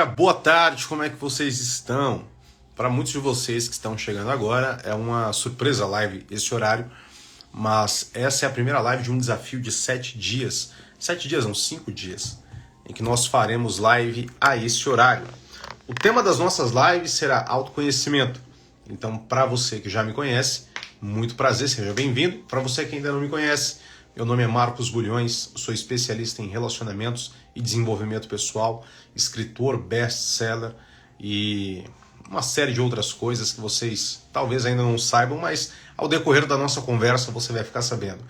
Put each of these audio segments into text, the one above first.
Boa tarde, como é que vocês estão? Para muitos de vocês que estão chegando agora, é uma surpresa live esse horário, mas essa é a primeira live de um desafio de 7 dias. 7 dias, não, 5 dias, em que nós faremos live a esse horário. O tema das nossas lives será autoconhecimento. Então, para você que já me conhece, muito prazer, seja bem-vindo. Para você que ainda não me conhece, meu nome é Marcos Bulhões, sou especialista em relacionamentos e desenvolvimento pessoal, escritor, best-seller e uma série de outras coisas que vocês talvez ainda não saibam, mas ao decorrer da nossa conversa você vai ficar sabendo.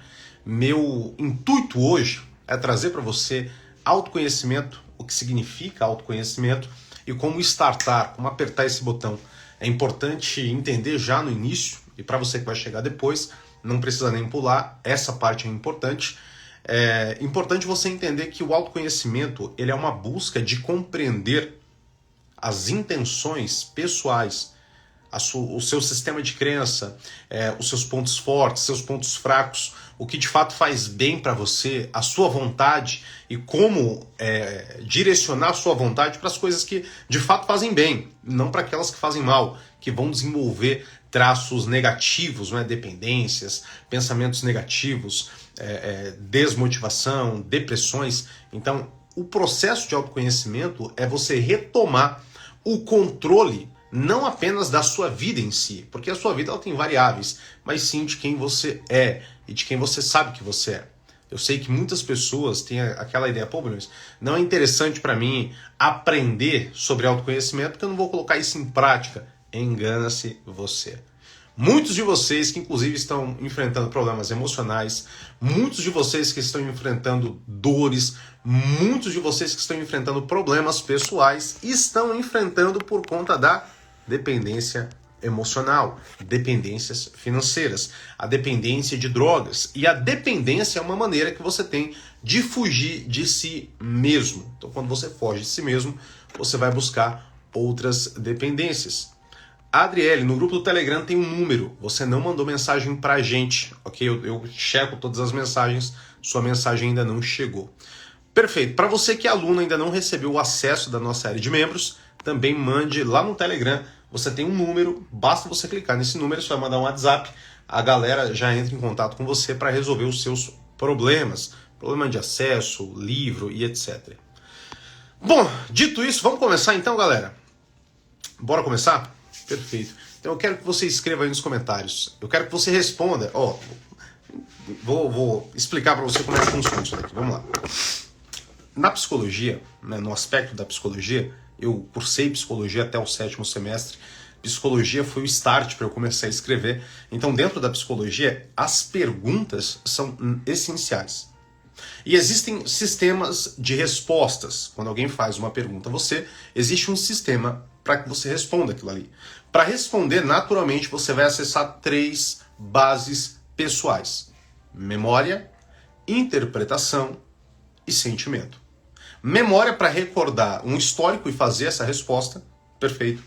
Meu intuito hoje é trazer para você autoconhecimento, o que significa autoconhecimento e como startar, como apertar esse botão. É importante entender já no início, e para você que vai chegar depois, não precisa nem pular, essa parte é importante. É importante você entender que o autoconhecimento ele é uma busca de compreender as intenções pessoais, o seu sistema de crença, os seus pontos fortes, seus pontos fracos, o que de fato faz bem para você, a sua vontade e como direcionar a sua vontade para as coisas que de fato fazem bem, não para aquelas que fazem mal, que vão desenvolver traços negativos, né? Dependências, pensamentos negativos, desmotivação, depressões. Então, o processo de autoconhecimento é você retomar o controle não apenas da sua vida em si, porque a sua vida ela tem variáveis, mas sim de quem você é e de quem você sabe que você é. Eu sei que muitas pessoas têm aquela ideia, pô, Bruno, não é interessante para mim aprender sobre autoconhecimento porque eu não vou colocar isso em prática. Engana-se você. Muitos de vocês que inclusive estão enfrentando problemas emocionais, muitos de vocês que estão enfrentando dores, muitos de vocês que estão enfrentando problemas pessoais, estão enfrentando por conta da dependência emocional, dependências financeiras, a dependência de drogas. E a dependência é uma maneira que você tem de fugir de si mesmo. Então, quando você foge de si mesmo, você vai buscar outras dependências. Adriele, no grupo do Telegram tem um número, você não mandou mensagem pra gente, ok? Eu checo todas as mensagens, sua mensagem ainda não chegou. Perfeito, para você que é aluno e ainda não recebeu o acesso da nossa área de membros, também mande lá no Telegram, você tem um número, basta você clicar nesse número, você vai mandar um WhatsApp, a galera já entra em contato com você para resolver os seus problemas, problema de acesso, livro e etc. Bom, dito isso, vamos começar então, galera? Bora começar? Perfeito. Então eu quero que você escreva aí nos comentários. Eu quero que você responda. Vou explicar para você como é que funciona isso daqui. Vamos lá. Na psicologia, né, no aspecto da psicologia, eu cursei psicologia até o 7º semestre. Psicologia foi o start para eu começar a escrever. Então, dentro da psicologia, as perguntas são essenciais. E existem sistemas de respostas. Quando alguém faz uma pergunta a você, existe um sistema para que você responda aquilo ali. Para responder, naturalmente, você vai acessar 3 bases pessoais: memória, interpretação e sentimento. Memória para recordar um histórico e fazer essa resposta, perfeito.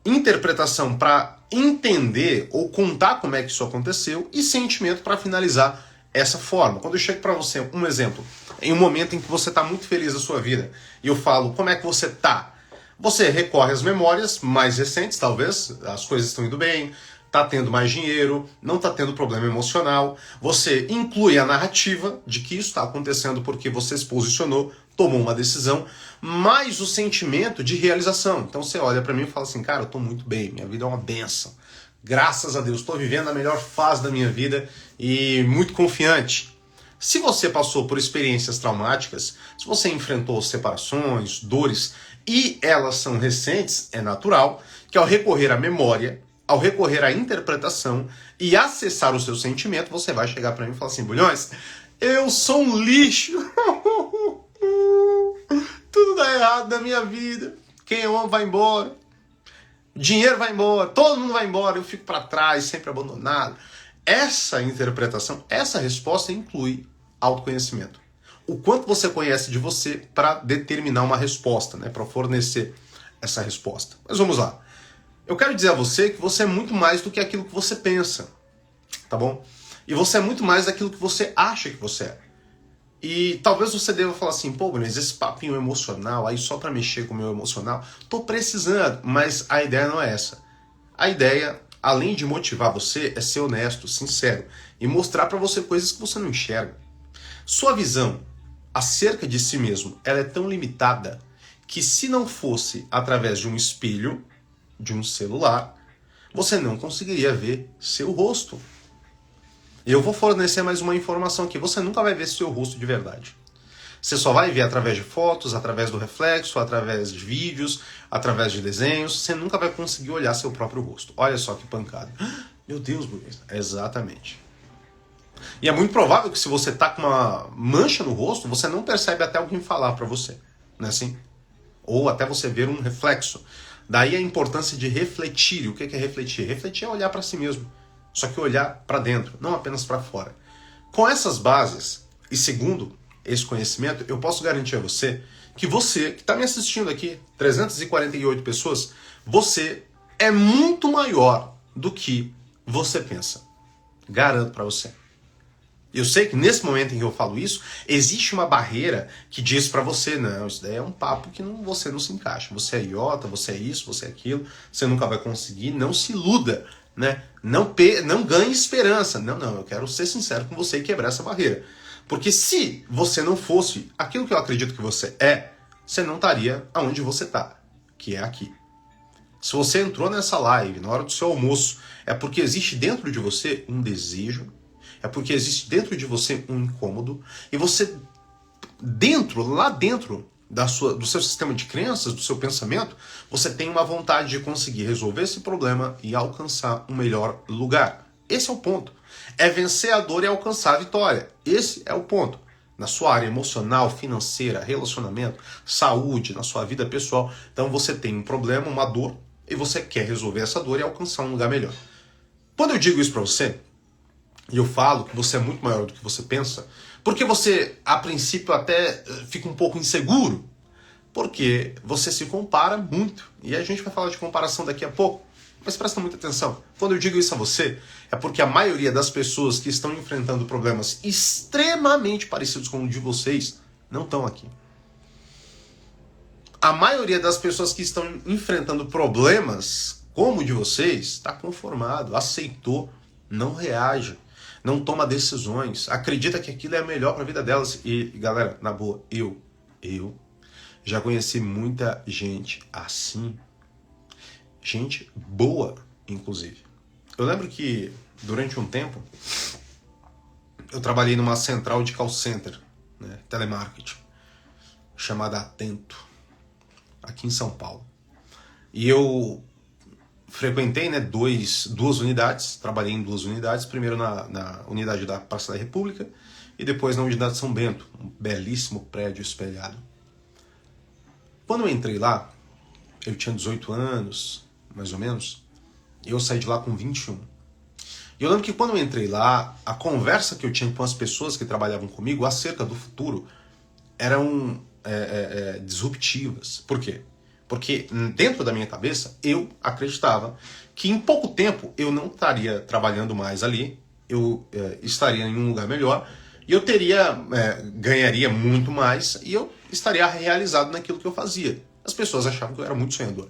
Interpretação para entender ou contar como é que isso aconteceu e sentimento para finalizar essa forma. Quando eu chego para você, um exemplo, em um momento em que você está muito feliz da sua vida e eu falo, como é que você está? Você recorre às memórias mais recentes, talvez, as coisas estão indo bem, está tendo mais dinheiro, não está tendo problema emocional. Você inclui a narrativa de que isso está acontecendo porque você se posicionou, tomou uma decisão, mais o sentimento de realização. Então você olha para mim e fala assim, cara, eu estou muito bem, minha vida é uma bênção. Graças a Deus, estou vivendo a melhor fase da minha vida e muito confiante. Se você passou por experiências traumáticas, se você enfrentou separações, dores, e elas são recentes, é natural que ao recorrer à memória, ao recorrer à interpretação e acessar o seu sentimento, você vai chegar para mim e falar assim, Bulhões, eu sou um lixo, tudo dá errado na minha vida, quem eu amo vai embora, dinheiro vai embora, todo mundo vai embora, eu fico para trás, sempre abandonado. Essa interpretação, essa resposta inclui autoconhecimento. O quanto você conhece de você para determinar uma resposta, né, para fornecer essa resposta. Mas vamos lá. Eu quero dizer a você que você é muito mais do que aquilo que você pensa, tá bom? E você é muito mais daquilo que você acha que você é. E talvez você deva falar assim, pô, mas esse papinho emocional aí só pra mexer com o meu emocional, tô precisando, mas a ideia não é essa. A ideia, além de motivar você, é ser honesto, sincero e mostrar pra você coisas que você não enxerga. Sua visão acerca de si mesmo, ela é tão limitada que se não fosse através de um espelho, de um celular, você não conseguiria ver seu rosto. E eu vou fornecer mais uma informação aqui. Você nunca vai ver seu rosto de verdade. Você só vai ver através de fotos, através do reflexo, através de vídeos, através de desenhos. Você nunca vai conseguir olhar seu próprio rosto. Olha só que pancada. Meu Deus, Luiz. Exatamente. E é muito provável que se você tá com uma mancha no rosto, você não percebe até alguém falar pra você. Não é assim? Ou até você ver um reflexo. Daí a importância de refletir. E o que é refletir? Refletir é olhar para si mesmo. Só que olhar para dentro, não apenas para fora. Com essas bases, e segundo esse conhecimento, eu posso garantir a você que está me assistindo aqui, 348 pessoas, você é muito maior do que você pensa. Garanto para você. Eu sei que nesse momento em que eu falo isso, existe uma barreira que diz pra você, não, isso daí é um papo que você não se encaixa. Você é idiota, você é isso, você é aquilo, você nunca vai conseguir, não se iluda, né? Não ganhe esperança. Não, eu quero ser sincero com você e quebrar essa barreira. Porque se você não fosse aquilo que eu acredito que você não estaria aonde você está, que é aqui. Se você entrou nessa live na hora do seu almoço, é porque existe dentro de você um desejo, é porque existe dentro de você um incômodo, e você, lá dentro do seu sistema de crenças, do seu pensamento, você tem uma vontade de conseguir resolver esse problema e alcançar um melhor lugar. Esse é o ponto. É vencer a dor e alcançar a vitória. Esse é o ponto. Na sua área emocional, financeira, relacionamento, saúde, na sua vida pessoal. Então você tem um problema, uma dor, e você quer resolver essa dor e alcançar um lugar melhor. Quando eu digo isso pra você, e eu falo que você é muito maior do que você pensa, porque você, a princípio, até fica um pouco inseguro, porque você se compara muito. E a gente vai falar de comparação daqui a pouco, mas presta muita atenção. Quando eu digo isso a você, é porque a maioria das pessoas que estão enfrentando problemas extremamente parecidos com o de vocês, não estão aqui. A maioria das pessoas que estão enfrentando problemas como o de vocês, está conformado, aceitou, não reage. Não toma decisões, acredita que aquilo é melhor para a vida delas. E galera, na boa, eu já conheci muita gente assim. Gente boa, inclusive. Eu lembro que durante um tempo eu trabalhei numa central de call center, né, telemarketing, chamada Atento, aqui em São Paulo. E eu frequentei, né, duas unidades, trabalhei em duas unidades, primeiro na unidade da Praça da República e depois na unidade de São Bento, um belíssimo prédio espelhado. Quando eu entrei lá, eu tinha 18 anos, mais ou menos, e eu saí de lá com 21. E eu lembro que quando eu entrei lá, a conversa que eu tinha com as pessoas que trabalhavam comigo acerca do futuro eram disruptivas. Por quê? Porque dentro da minha cabeça, eu acreditava que em pouco tempo eu não estaria trabalhando mais ali, eu estaria em um lugar melhor, e eu ganharia muito mais, e eu estaria realizado naquilo que eu fazia. As pessoas achavam que eu era muito sonhador.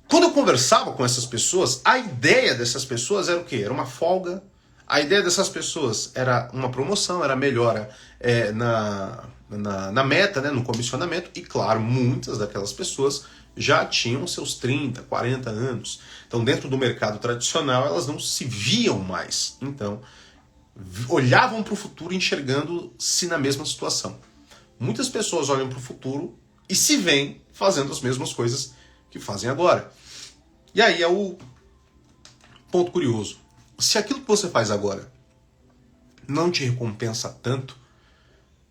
Quando eu conversava com essas pessoas, a ideia dessas pessoas era o quê? Era uma folga. A ideia dessas pessoas era uma promoção, era melhora na meta, né, no comissionamento, e claro, muitas daquelas pessoas já tinham seus 30, 40 anos. Então, dentro do mercado tradicional, elas não se viam mais. Então, olhavam para o futuro enxergando-se na mesma situação. Muitas pessoas olham para o futuro e se veem fazendo as mesmas coisas que fazem agora. E aí é o ponto curioso. Se aquilo que você faz agora não te recompensa tanto,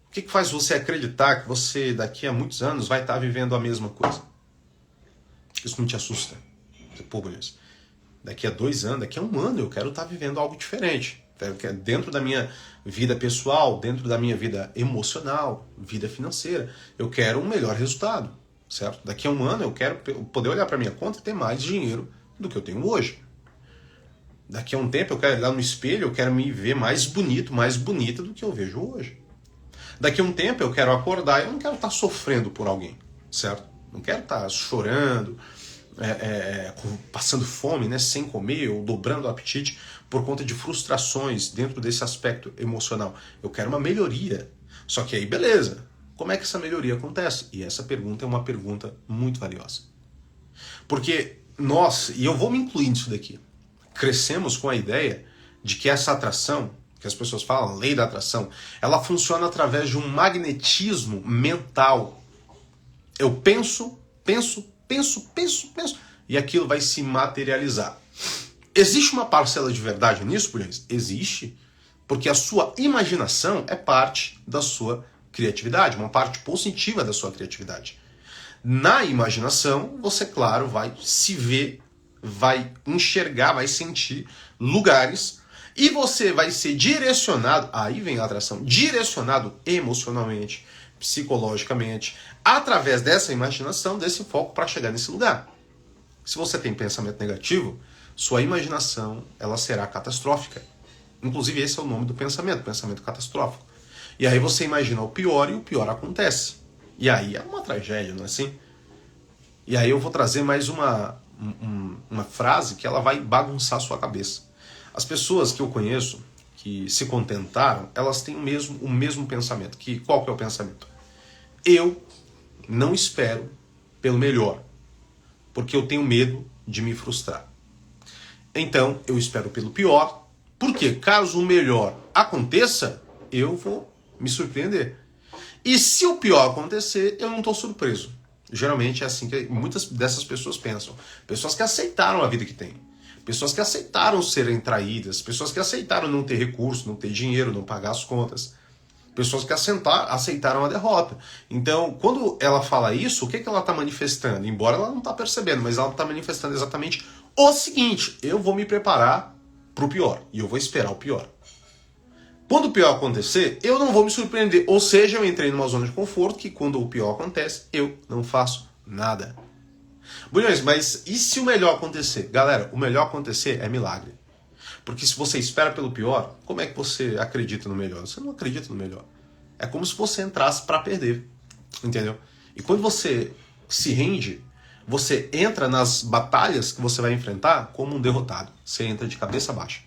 o que faz você acreditar que você daqui a muitos anos vai estar vivendo a mesma coisa? Isso não te assusta? Pô, beleza. Daqui a 2 anos, daqui a 1 ano eu quero estar vivendo algo diferente. Dentro da minha vida pessoal, dentro da minha vida emocional, vida financeira, eu quero um melhor resultado, certo? Daqui a 1 ano eu quero poder olhar para minha conta e ter mais dinheiro do que eu tenho hoje. Daqui a um tempo eu quero ir lá no espelho, eu quero me ver mais bonito, mais bonita do que eu vejo hoje. Daqui a um tempo eu quero acordar e eu não quero estar sofrendo por alguém, certo? Não quero estar chorando, passando fome, né, sem comer ou dobrando o apetite por conta de frustrações dentro desse aspecto emocional. Eu quero uma melhoria. Só que aí, beleza. Como é que essa melhoria acontece? E essa pergunta é uma pergunta muito valiosa. Porque nós, e eu vou me incluir nisso daqui, crescemos com a ideia de que essa atração, que as pessoas falam, lei da atração, ela funciona através de um magnetismo mental. Eu penso, e aquilo vai se materializar. Existe uma parcela de verdade nisso, Bulhões? Existe, porque a sua imaginação é parte da sua criatividade, uma parte positiva da sua criatividade. Na imaginação, você, claro, vai se ver, vai enxergar, vai sentir lugares e você vai ser direcionado, aí vem a atração, direcionado emocionalmente, psicologicamente, através dessa imaginação, desse foco para chegar nesse lugar. Se você tem pensamento negativo, sua imaginação ela será catastrófica. Inclusive esse é o nome do pensamento catastrófico. E aí você imagina o pior e o pior acontece. E aí é uma tragédia, não é assim? E aí eu vou trazer mais uma frase que ela vai bagunçar a sua cabeça. As pessoas que eu conheço, que se contentaram, elas têm o mesmo pensamento. Qual que é o pensamento? Eu não espero pelo melhor, porque eu tenho medo de me frustrar. Então, eu espero pelo pior, porque caso o melhor aconteça, eu vou me surpreender. E se o pior acontecer, eu não estou surpreso. Geralmente é assim que muitas dessas pessoas pensam. Pessoas que aceitaram a vida que têm. Pessoas que aceitaram serem traídas. Pessoas que aceitaram não ter recurso, não ter dinheiro, não pagar as contas. Pessoas que aceitaram a derrota. Então, quando ela fala isso, o que ela está manifestando? Embora ela não está percebendo, mas ela está manifestando exatamente o seguinte: eu vou me preparar para o pior e eu vou esperar o pior. Quando o pior acontecer, eu não vou me surpreender. Ou seja, eu entrei numa zona de conforto que quando o pior acontece, eu não faço nada. Bulhões, mas e se o melhor acontecer? Galera, o melhor acontecer é milagre. Porque se você espera pelo pior, como é que você acredita no melhor? Você não acredita no melhor. É como se você entrasse para perder. Entendeu? E quando você se rende, você entra nas batalhas que você vai enfrentar como um derrotado. Você entra de cabeça baixa.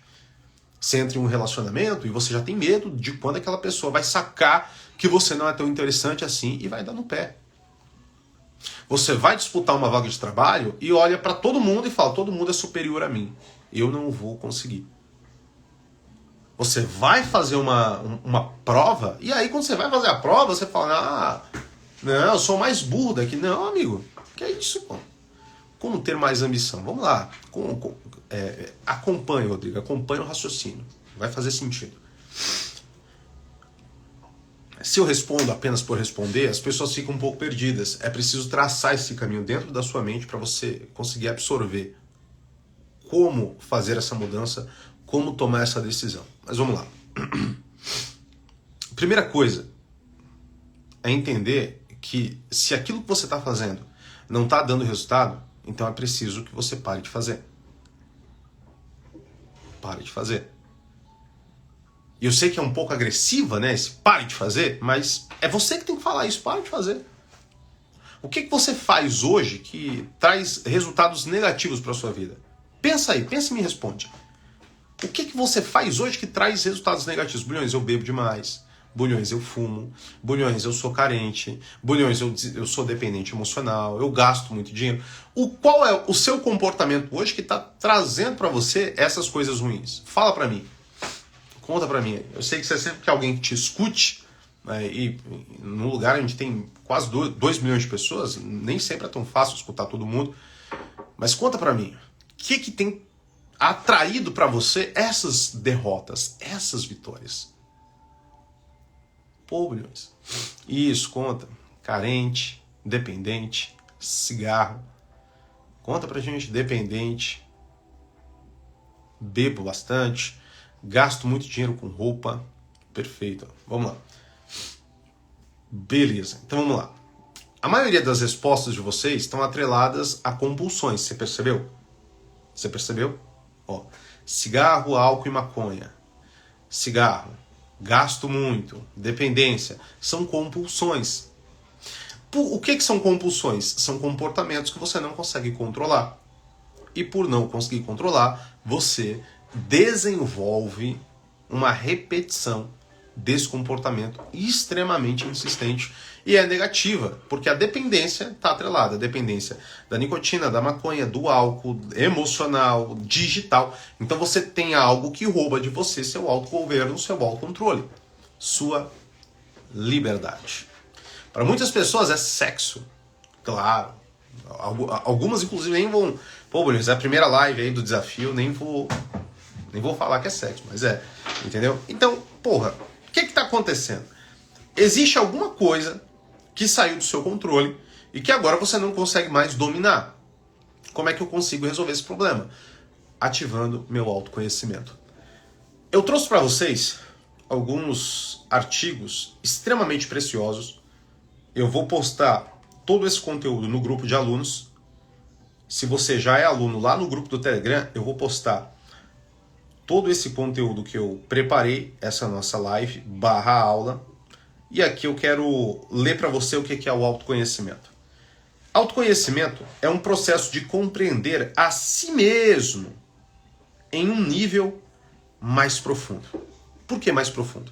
Você entra em um relacionamento e você já tem medo de quando aquela pessoa vai sacar que você não é tão interessante assim e vai dar no pé. Você vai disputar uma vaga de trabalho e olha para todo mundo e fala: todo mundo é superior a mim. Eu não vou conseguir. Você vai fazer uma prova e aí quando você vai fazer a prova você fala: não, eu sou mais burro daqui. Não, amigo, que é isso, pô? Como ter mais ambição? Vamos lá. Acompanhe, Rodrigo. Acompanhe o raciocínio. Vai fazer sentido. Se eu respondo apenas por responder, as pessoas ficam um pouco perdidas. É preciso traçar esse caminho dentro da sua mente para você conseguir absorver como fazer essa mudança, como tomar essa decisão. Mas vamos lá. Primeira coisa é entender que se aquilo que você está fazendo não está dando resultado, então é preciso que você pare de fazer. Pare de fazer. E eu sei que é um pouco agressiva, né, esse pare de fazer, mas é você que tem que falar isso, pare de fazer. O que você faz hoje que traz resultados negativos para a sua vida? Pensa aí, pensa e me responde. O que você faz hoje que traz resultados negativos? Bulhões, eu bebo demais. Bulhões, eu fumo. Bulhões, eu sou carente. Bulhões, eu sou dependente emocional. Eu gasto muito dinheiro. Qual é o seu comportamento hoje que está trazendo para você essas coisas ruins? Fala para mim. Conta para mim. Eu sei que você sempre quer alguém que te escute. Né, e num lugar onde tem quase 2 milhões de pessoas, nem sempre é tão fácil escutar todo mundo. Mas conta para mim. O que tem atraído para você essas derrotas, essas vitórias? Pô, Bulhões. Isso, conta. Carente, dependente, cigarro. Conta pra gente, dependente. Bebo bastante. Gasto muito dinheiro com roupa. Perfeito. Vamos lá. Beleza, então vamos lá. A maioria das respostas de vocês estão atreladas a compulsões. Você percebeu? Você percebeu? Ó, cigarro, álcool e maconha. Cigarro. gasto muito, dependência, são compulsões. O que são compulsões? São comportamentos que você não consegue controlar. E por não conseguir controlar, você desenvolve uma repetição desse comportamento extremamente insistente e é negativa, porque a dependência está atrelada, a dependência da nicotina, da maconha, do álcool, emocional, digital. Então você tem algo que rouba de você seu autogoverno, seu autocontrole, sua liberdade. Para muitas pessoas é sexo, claro. Algumas inclusive nem vão... Pô, Bolinhos, é a primeira live aí do desafio, nem vou falar que é sexo, mas é, entendeu? Então, porra, o que está acontecendo? Existe alguma coisa que saiu do seu controle e que agora você não consegue mais dominar. Como é que eu consigo resolver esse problema? Ativando meu autoconhecimento. Eu trouxe para vocês alguns artigos extremamente preciosos. Eu vou postar todo esse conteúdo no grupo de alunos. Se você já é aluno lá no grupo do Telegram, eu vou postar todo esse conteúdo que eu preparei, essa nossa live, /aula. E aqui eu quero ler para você o que é o autoconhecimento. Autoconhecimento é um processo de compreender a si mesmo em um nível mais profundo. Por que mais profundo?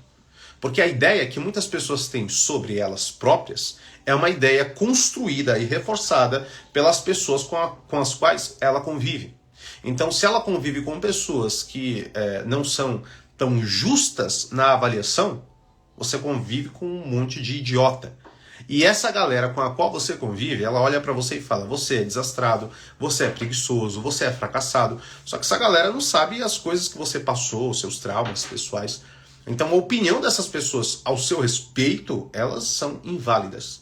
Porque a ideia que muitas pessoas têm sobre elas próprias é uma ideia construída e reforçada pelas pessoas com as quais ela convive. Então, se ela convive com pessoas que não são tão justas na avaliação, você convive com um monte de idiota. E essa galera com a qual você convive, ela olha pra você e fala, você é desastrado, você é preguiçoso, você é fracassado. Só que essa galera não sabe as coisas que você passou, os seus traumas pessoais. Então a opinião dessas pessoas ao seu respeito, elas são inválidas.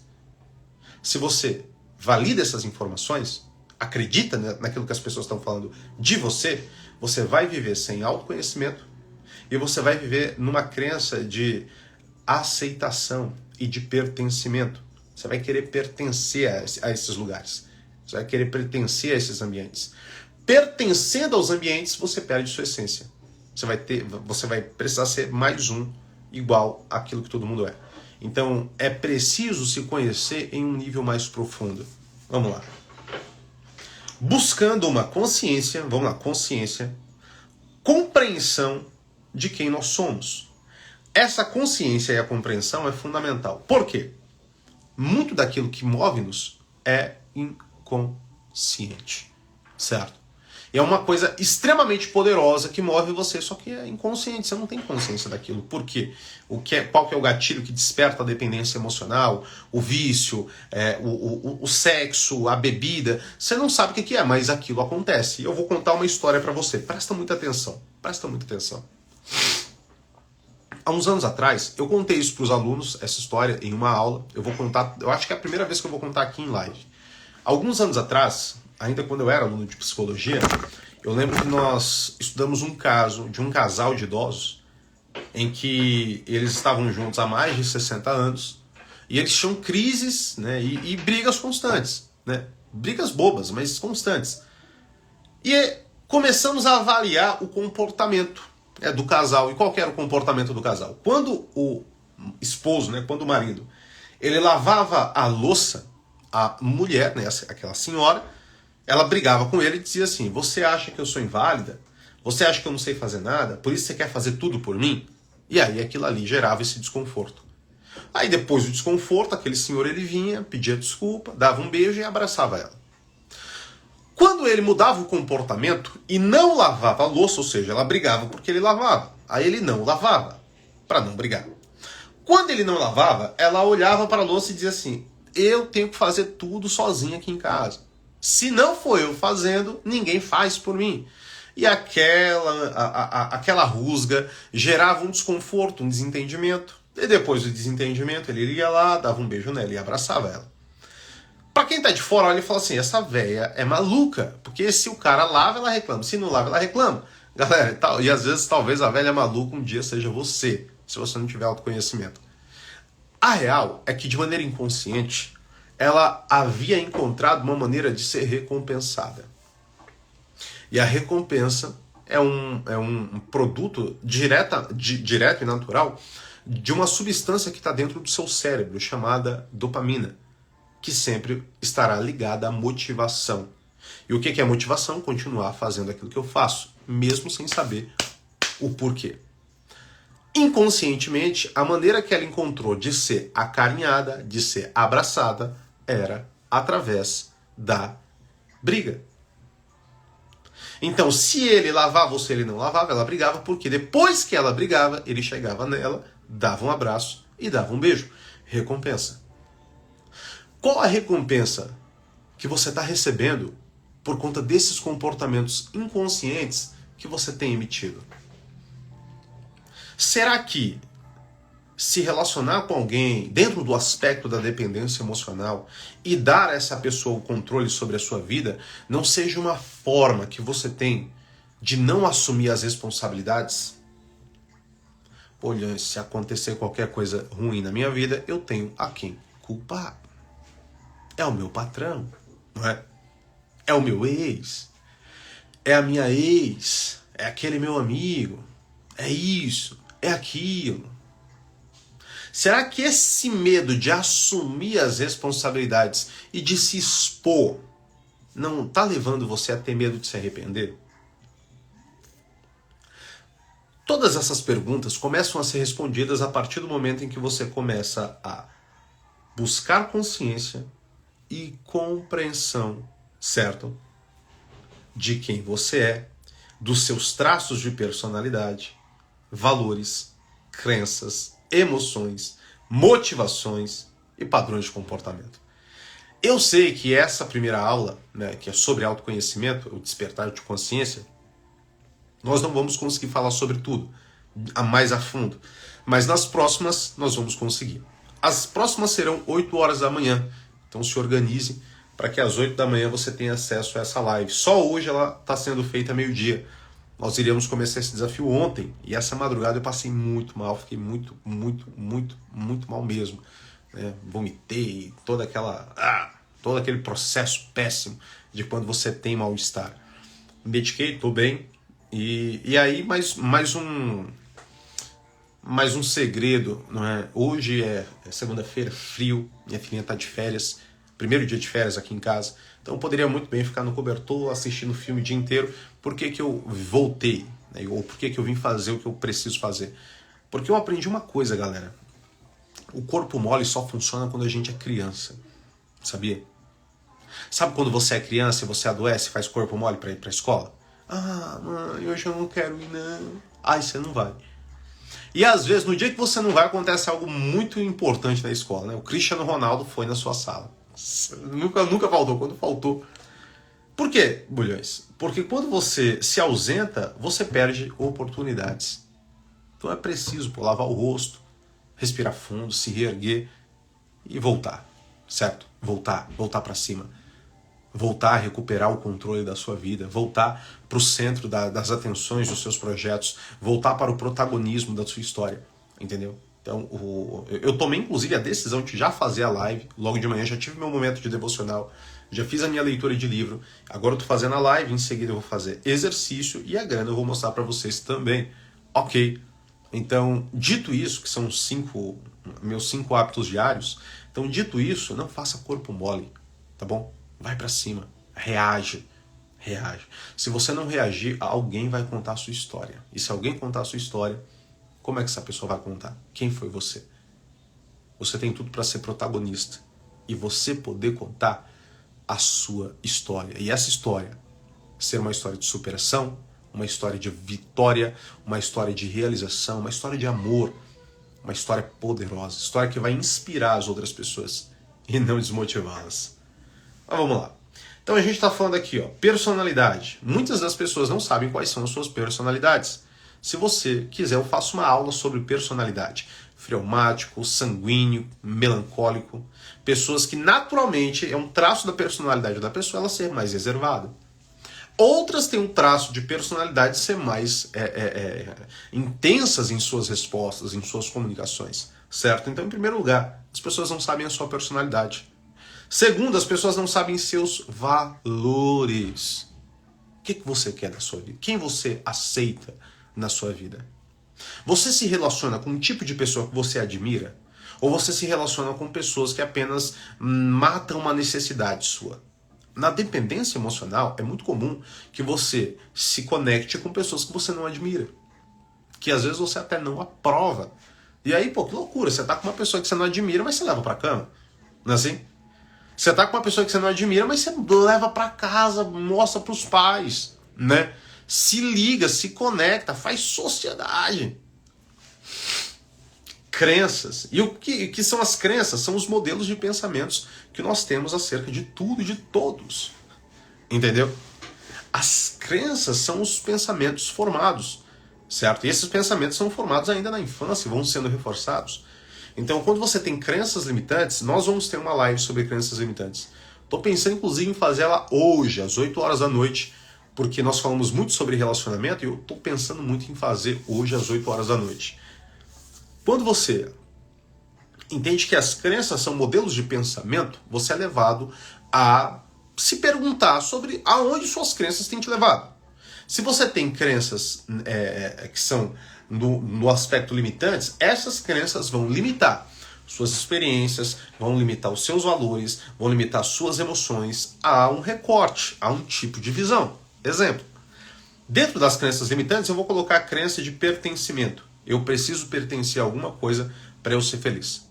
Se você valida essas informações, acredita naquilo que as pessoas estão falando de você, você vai viver sem autoconhecimento e você vai viver numa crença de aceitação e de pertencimento. Você vai querer pertencer a esses lugares. Você vai querer pertencer a esses ambientes. Pertencendo aos ambientes, você perde sua essência. Você vai precisar ser mais um igual àquilo que todo mundo é. Então, é preciso se conhecer em um nível mais profundo. Vamos lá. Buscando uma consciência, consciência, compreensão de quem nós somos. Essa consciência e a compreensão é fundamental. Por quê? Muito daquilo que move-nos é inconsciente, certo? E é uma coisa extremamente poderosa que move você, só que é inconsciente, você não tem consciência daquilo. Por quê? Qual que é o gatilho que desperta a dependência emocional, o vício, o sexo, a bebida? Você não sabe o que é, mas aquilo acontece. E eu vou contar uma história para você. Presta muita atenção, presta muita atenção. Há uns anos atrás, eu contei isso para os alunos, essa história, em uma aula. Eu vou contar, eu acho que é a primeira vez que eu vou contar aqui em live. Alguns anos atrás, ainda quando eu era aluno de psicologia, eu lembro que nós estudamos um caso de um casal de idosos em que eles estavam juntos há mais de 60 anos e eles tinham crises, né, e brigas constantes, né, brigas bobas, mas constantes. E começamos a avaliar o comportamento do casal. E qual que era o comportamento do casal? Quando o esposo, né, quando o marido, ele lavava a louça, a mulher, né, aquela senhora, ela brigava com ele e dizia assim, você acha que eu sou inválida? Você acha que eu não sei fazer nada? Por isso você quer fazer tudo por mim? E aí aquilo ali gerava esse desconforto. Aí depois do desconforto, aquele senhor ele vinha, pedia desculpa, dava um beijo e abraçava ela. Quando ele mudava o comportamento e não lavava a louça, ou seja, ela brigava porque ele lavava, aí ele não lavava, para não brigar. Quando ele não lavava, ela olhava para a louça e dizia assim, eu tenho que fazer tudo sozinha aqui em casa. Se não for eu fazendo, ninguém faz por mim. E aquela rusga gerava um desconforto, um desentendimento. E depois do desentendimento, ele ia lá, dava um beijo nela e abraçava ela. Pra quem tá de fora, olha e fala assim, essa véia é maluca, porque se o cara lava, ela reclama, se não lava, ela reclama. Galera, e às vezes talvez a velha maluca um dia seja você, se você não tiver autoconhecimento. A real é que de maneira inconsciente, ela havia encontrado uma maneira de ser recompensada. E a recompensa é um produto direto e natural de uma substância que está dentro do seu cérebro, chamada dopamina, que sempre estará ligada à motivação. E o que é motivação? Continuar fazendo aquilo que eu faço, mesmo sem saber o porquê. Inconscientemente, a maneira que ela encontrou de ser acarinhada, de ser abraçada, era através da briga. Então, se ele lavava ou se ele não lavava, ela brigava, porque depois que ela brigava, ele chegava nela, dava um abraço e dava um beijo. Recompensa. Qual a recompensa que você está recebendo por conta desses comportamentos inconscientes que você tem emitido? Será que se relacionar com alguém dentro do aspecto da dependência emocional e dar a essa pessoa o controle sobre a sua vida não seja uma forma que você tem de não assumir as responsabilidades? Olha, se acontecer qualquer coisa ruim na minha vida, eu tenho a quem culpar. É o meu patrão, não é? É o meu ex, é a minha ex, é aquele meu amigo, é isso, é aquilo. Será que esse medo de assumir as responsabilidades e de se expor não está levando você a ter medo de se arrepender? Todas essas perguntas começam a ser respondidas a partir do momento em que você começa a buscar consciência e compreensão, certo? De quem você é, dos seus traços de personalidade, valores, crenças, emoções, motivações e padrões de comportamento. Eu sei que essa primeira aula, né, que é sobre autoconhecimento, o despertar de consciência, nós não vamos conseguir falar sobre tudo, mais a fundo. Mas nas próximas nós vamos conseguir. As próximas serão 8 horas da manhã. Então se organize para que às 8 da manhã você tenha acesso a essa live. Só hoje ela está sendo feita meio-dia. Nós iríamos começar esse desafio ontem. E essa madrugada eu passei muito mal. Fiquei muito mal mesmo. Vomitei, todo aquele processo péssimo de quando você tem mal-estar. Mediquei, estou bem. E aí mais um segredo, não é? Hoje é segunda-feira, frio, minha filhinha está de férias, primeiro dia de férias aqui em casa, então eu poderia muito bem ficar no cobertor assistindo filme o dia inteiro. Por que eu voltei? Né? Ou por que eu vim fazer o que eu preciso fazer? Porque eu aprendi uma coisa, galera. O corpo mole só funciona quando a gente é criança, sabia? Sabe quando você é criança e você adoece e faz corpo mole para ir para a escola? Ah, mãe, hoje eu não quero ir não. Aí você não vai. E às vezes, no dia que você não vai, acontece algo muito importante na escola, né? O Cristiano Ronaldo foi na sua sala. Nunca faltou. Quando faltou. Por quê, bulhões? Porque quando você se ausenta, você perde oportunidades. Então é preciso lavar o rosto, respirar fundo, se reerguer e voltar, certo? Voltar para cima. Voltar a recuperar o controle da sua vida, voltar para o centro das atenções dos seus projetos, voltar para o protagonismo da sua história, entendeu? Então, eu tomei inclusive a decisão de já fazer a live, logo de manhã já tive meu momento de devocional, já fiz a minha leitura de livro, agora eu tô fazendo a live, em seguida eu vou fazer exercício e a grana eu vou mostrar para vocês também, ok? Então, dito isso, que são meus 5 hábitos diários, então dito isso, não faça corpo mole, tá bom? Vai pra cima, reage. Se você não reagir, alguém vai contar a sua história. E se alguém contar a sua história, como é que essa pessoa vai contar? Quem foi você? Você tem tudo para ser protagonista. E você poder contar a sua história. E essa história ser uma história de superação, uma história de vitória, uma história de realização, uma história de amor, uma história poderosa, história que vai inspirar as outras pessoas e não desmotivá-las. Mas vamos lá. Então a gente está falando aqui, ó, personalidade. Muitas das pessoas não sabem quais são as suas personalidades. Se você quiser, eu faço uma aula sobre personalidade. Fleumático, sanguíneo, melancólico. Pessoas que naturalmente é um traço da personalidade da pessoa ela ser mais reservada. Outras têm um traço de personalidade ser mais intensas em suas respostas, em suas comunicações. Certo? Então, em primeiro lugar, as pessoas não sabem a sua personalidade. Segundo, as pessoas não sabem seus valores. que você quer da sua vida? Quem você aceita na sua vida? Você se relaciona com um tipo de pessoa que você admira? Ou você se relaciona com pessoas que apenas matam uma necessidade sua? Na dependência emocional, é muito comum que você se conecte com pessoas que você não admira. Que às vezes você até não aprova. E aí, pô, que loucura. Você tá com uma pessoa que você não admira, mas você leva pra cama. Não é assim? Você tá com uma pessoa que você não admira, mas você leva pra casa, mostra pros pais, né? Se liga, se conecta, faz sociedade. Crenças. E o que são as crenças? São os modelos de pensamentos que nós temos acerca de tudo e de todos. Entendeu? As crenças são os pensamentos formados, certo? E esses pensamentos são formados ainda na infância e vão sendo reforçados. Então, quando você tem crenças limitantes, nós vamos ter uma live sobre crenças limitantes. Estou pensando, inclusive, em fazer ela hoje, às 8 horas da noite, porque nós falamos muito sobre relacionamento e eu estou pensando muito em fazer hoje, às 8 horas da noite. Quando você entende que as crenças são modelos de pensamento, você é levado a se perguntar sobre aonde suas crenças têm te levado. Se você tem crenças que são no aspecto limitantes, essas crenças vão limitar suas experiências, vão limitar os seus valores, vão limitar suas emoções a um recorte, a um tipo de visão. Exemplo, dentro das crenças limitantes eu vou colocar a crença de pertencimento. Eu preciso pertencer a alguma coisa para eu ser feliz.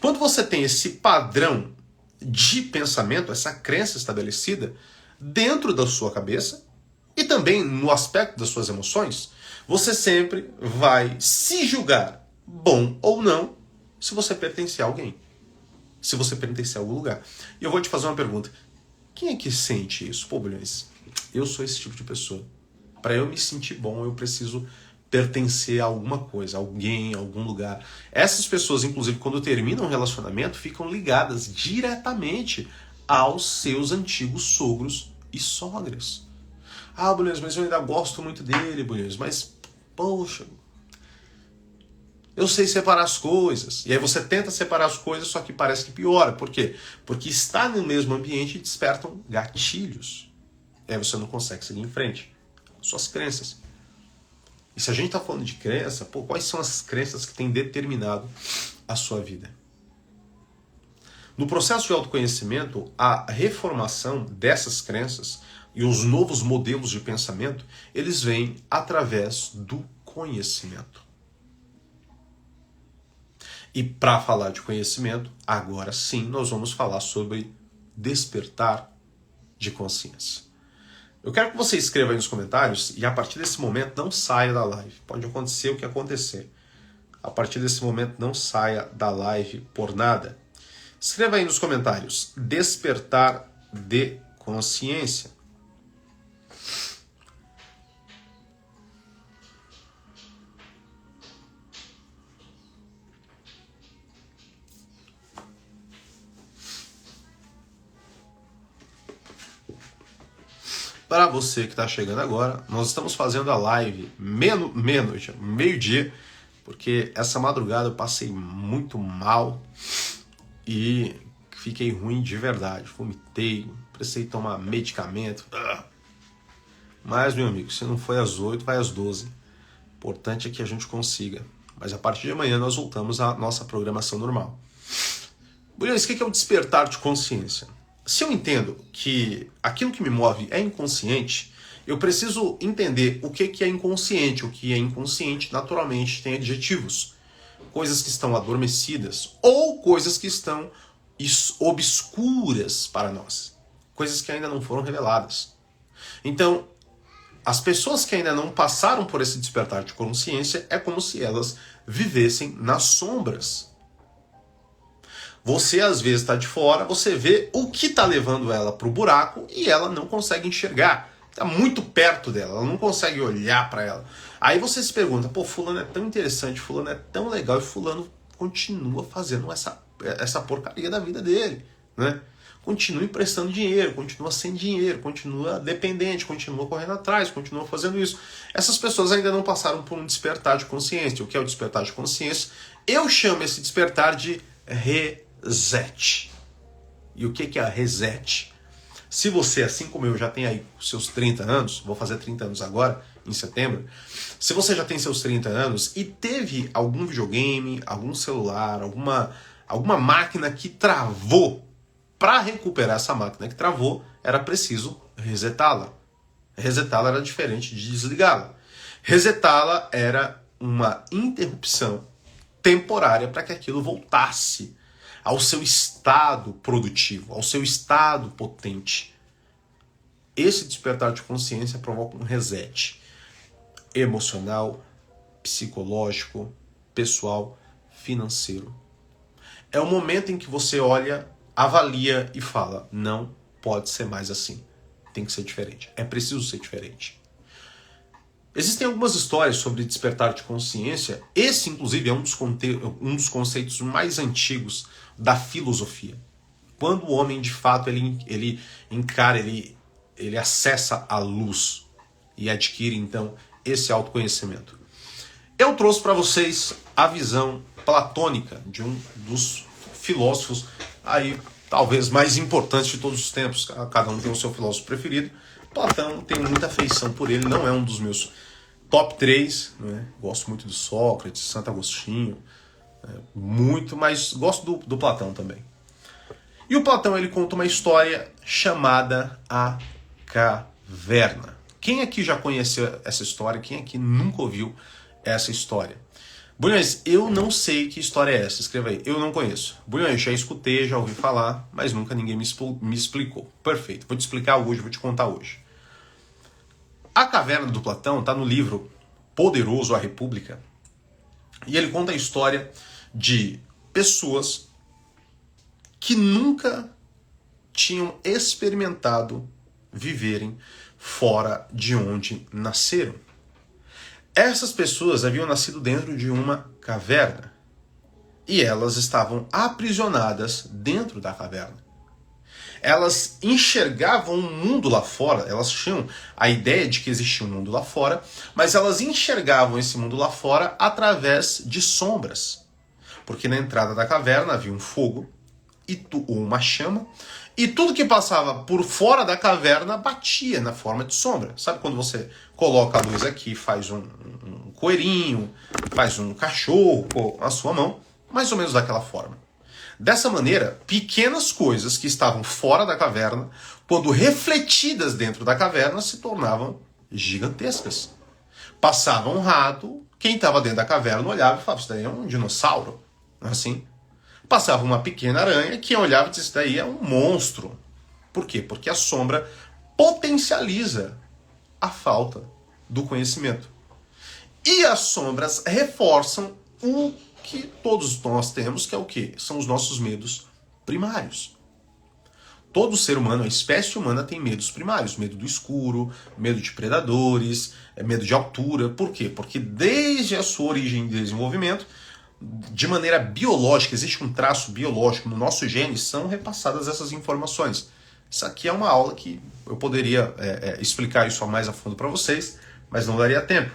Quando você tem esse padrão de pensamento, essa crença estabelecida dentro da sua cabeça e também no aspecto das suas emoções, você sempre vai se julgar bom ou não se você pertencer a alguém, se você pertencer a algum lugar. E eu vou te fazer uma pergunta. Quem é que sente isso? Pô, Bulhões, eu sou esse tipo de pessoa. Para eu me sentir bom, eu preciso pertencer a alguma coisa, a alguém, a algum lugar. Essas pessoas, inclusive, quando terminam um relacionamento, ficam ligadas diretamente aos seus antigos sogros e sogras. Ah, Bulhões, mas eu ainda gosto muito dele, Bulhões, mas, poxa, eu sei separar as coisas. E aí você tenta separar as coisas, só que parece que piora. Por quê? Porque estar no mesmo ambiente despertam gatilhos. E aí você não consegue seguir em frente. Suas crenças. E se a gente está falando de crença, pô, quais são as crenças que têm determinado a sua vida? No processo de autoconhecimento, a reformação dessas crenças e os novos modelos de pensamento, eles vêm através do conhecimento. E para falar de conhecimento, agora sim nós vamos falar sobre despertar de consciência. Eu quero que você escreva aí nos comentários e a partir desse momento não saia da live. Pode acontecer o que acontecer. A partir desse momento não saia da live por nada. Escreva aí nos comentários, despertar de consciência. Para você que está chegando agora, nós estamos fazendo a live meio-dia, porque essa madrugada eu passei muito mal e fiquei ruim de verdade. Vomitei, precisei tomar medicamento. Mas, meu amigo, se não foi às 8, vai às 12. O importante é que a gente consiga. Mas a partir de amanhã nós voltamos à nossa programação normal. Bulhões, o que é o despertar de consciência? Se eu entendo que aquilo que me move é inconsciente, eu preciso entender o que é inconsciente. O que é inconsciente, naturalmente, tem adjetivos. Coisas que estão adormecidas ou coisas que estão obscuras para nós. Coisas que ainda não foram reveladas. Então, as pessoas que ainda não passaram por esse despertar de consciência é como se elas vivessem nas sombras. Você às vezes está de fora, você vê o que está levando ela para o buraco e ela não consegue enxergar. Está muito perto dela, ela não consegue olhar para ela. Aí você se pergunta, pô, fulano é tão interessante, fulano é tão legal e fulano continua fazendo essa porcaria da vida dele, né? Continua emprestando dinheiro, continua sem dinheiro, continua dependente, continua correndo atrás, continua fazendo isso. Essas pessoas ainda não passaram por um despertar de consciência. O que é o despertar de consciência? Eu chamo esse despertar de reset. E o que é a reset? Se você, assim como eu, já tem aí os seus 30 anos, vou fazer 30 anos agora, em setembro, se você já tem seus 30 anos e teve algum videogame, algum celular, alguma máquina que travou, para recuperar essa máquina que travou, era preciso resetá-la. Resetá-la era diferente de desligá-la. Resetá-la era uma interrupção temporária para que aquilo voltasse ao seu estado produtivo, ao seu estado potente. Esse despertar de consciência provoca um reset emocional, psicológico, pessoal, financeiro. É o momento em que você olha, avalia e fala, não pode ser mais assim. Tem que ser diferente. É preciso ser diferente. Existem algumas histórias sobre despertar de consciência. Esse, inclusive, é um dos conceitos mais antigos da filosofia. Quando o homem, de fato, ele encara, ele acessa a luz e adquire, então, esse autoconhecimento. Eu trouxe para vocês a visão platônica de um dos filósofos aí talvez mais importantes de todos os tempos. Cada um tem o seu filósofo preferido. Platão, tenho muita afeição por ele, não é um dos meus top 3, né? Gosto muito de Sócrates, Santo Agostinho, muito, mas gosto do Platão também. E o Platão, ele conta uma história chamada A Caverna. Quem aqui já conheceu essa história? Quem aqui nunca ouviu essa história? Bulhões, eu não sei que história é essa. Escreva aí, eu não conheço. Bulhões, já escutei, já ouvi falar, mas nunca ninguém me explicou. Perfeito, vou te explicar hoje, vou te contar hoje. A Caverna do Platão está no livro Poderoso, a República, e ele conta a história de pessoas que nunca tinham experimentado viverem fora de onde nasceram. Essas pessoas haviam nascido dentro de uma caverna e elas estavam aprisionadas dentro da caverna. Elas enxergavam um mundo lá fora, elas tinham a ideia de que existia um mundo lá fora, mas elas enxergavam esse mundo lá fora através de sombras. Porque na entrada da caverna havia um fogo ou uma chama, e tudo que passava por fora da caverna batia na forma de sombra. Sabe quando você coloca a luz aqui, faz um coelhinho, faz um cachorro com a sua mão, mais ou menos daquela forma. Dessa maneira, pequenas coisas que estavam fora da caverna, quando refletidas dentro da caverna, se tornavam gigantescas. Passava um rato, quem estava dentro da caverna olhava e falava, isso daí é um dinossauro. Assim. Passava uma pequena aranha, quem olhava e dizia, isso daí é um monstro. Por quê? Porque a sombra potencializa a falta do conhecimento. E as sombras reforçam o que todos nós temos, que é o quê? São os nossos medos primários. Todo ser humano, a espécie humana tem medos primários. Medo do escuro, medo de predadores, medo de altura. Por quê? Porque desde a sua origem e desenvolvimento, de maneira biológica, existe um traço biológico no nosso gene, são repassadas essas informações. Isso aqui é uma aula que eu poderia explicar isso mais a fundo para vocês, mas não daria tempo.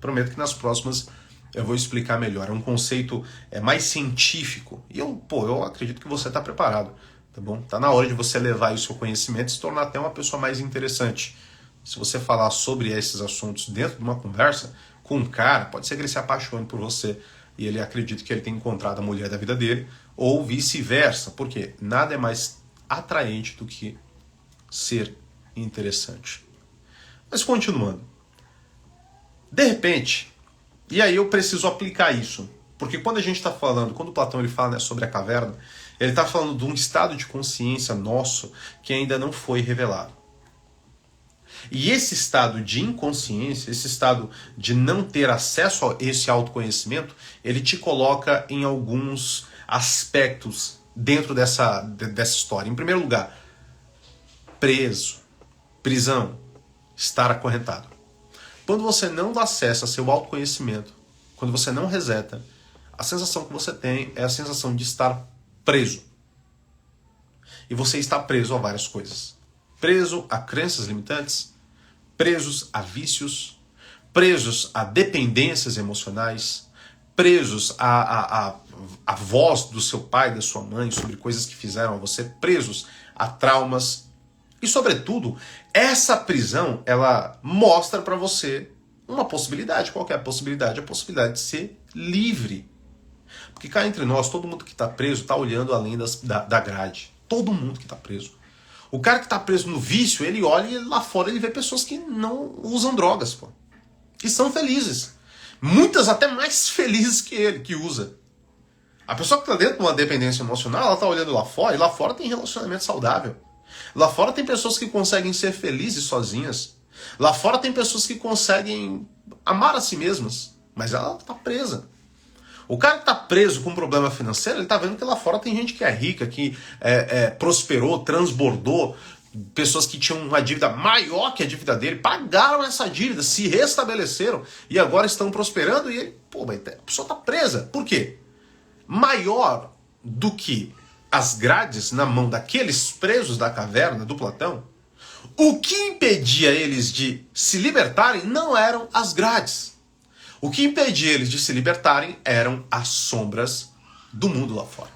Prometo que nas próximas eu vou explicar melhor. É um conceito mais científico. E eu acredito que você está preparado. Tá bom? Tá na hora de você levar o seu conhecimento e se tornar até uma pessoa mais interessante. Se você falar sobre esses assuntos dentro de uma conversa com um cara, pode ser que ele se apaixone por você e ele acredita que ele tem encontrado a mulher da vida dele, ou vice-versa, porque nada é mais atraente do que ser interessante. Mas continuando. De repente, e aí eu preciso aplicar isso, porque quando a gente está falando, quando o Platão ele fala, né, sobre a caverna, ele está falando de um estado de consciência nosso que ainda não foi revelado. E esse estado de inconsciência, esse estado de não ter acesso a esse autoconhecimento, ele te coloca em alguns aspectos dentro dessa história. Em primeiro lugar, preso, prisão, estar acorrentado. Quando você não dá acesso a seu autoconhecimento, quando você não reseta, a sensação que você tem é a sensação de estar preso. E você está preso a várias coisas. Preso a crenças limitantes, presos a vícios, presos a dependências emocionais, presos a voz do seu pai, da sua mãe, sobre coisas que fizeram a você, presos a traumas, E, sobretudo, essa prisão, ela mostra para você uma possibilidade. Qual que é a possibilidade? A possibilidade de ser livre. Porque cá entre nós, todo mundo que está preso está olhando além da grade. Todo mundo que está preso. O cara que está preso no vício, ele olha e lá fora ele vê pessoas que não usam drogas, pô. Que são felizes. Muitas até mais felizes que ele, que usa. A pessoa que está dentro de uma dependência emocional, ela está olhando lá fora, e lá fora tem relacionamento saudável. Lá fora tem pessoas que conseguem ser felizes sozinhas. Lá fora tem pessoas que conseguem amar a si mesmas. Mas ela está presa. O cara que está preso com um problema financeiro, ele está vendo que lá fora tem gente que é rica, que prosperou, transbordou. Pessoas que tinham uma dívida maior que a dívida dele, pagaram essa dívida, se restabeleceram e agora estão prosperando e ele, mas a pessoa está presa. Por quê? Maior do que as grades na mão daqueles presos da caverna do Platão, o que impedia eles de se libertarem não eram as grades. O que impedia eles de se libertarem eram as sombras do mundo lá fora.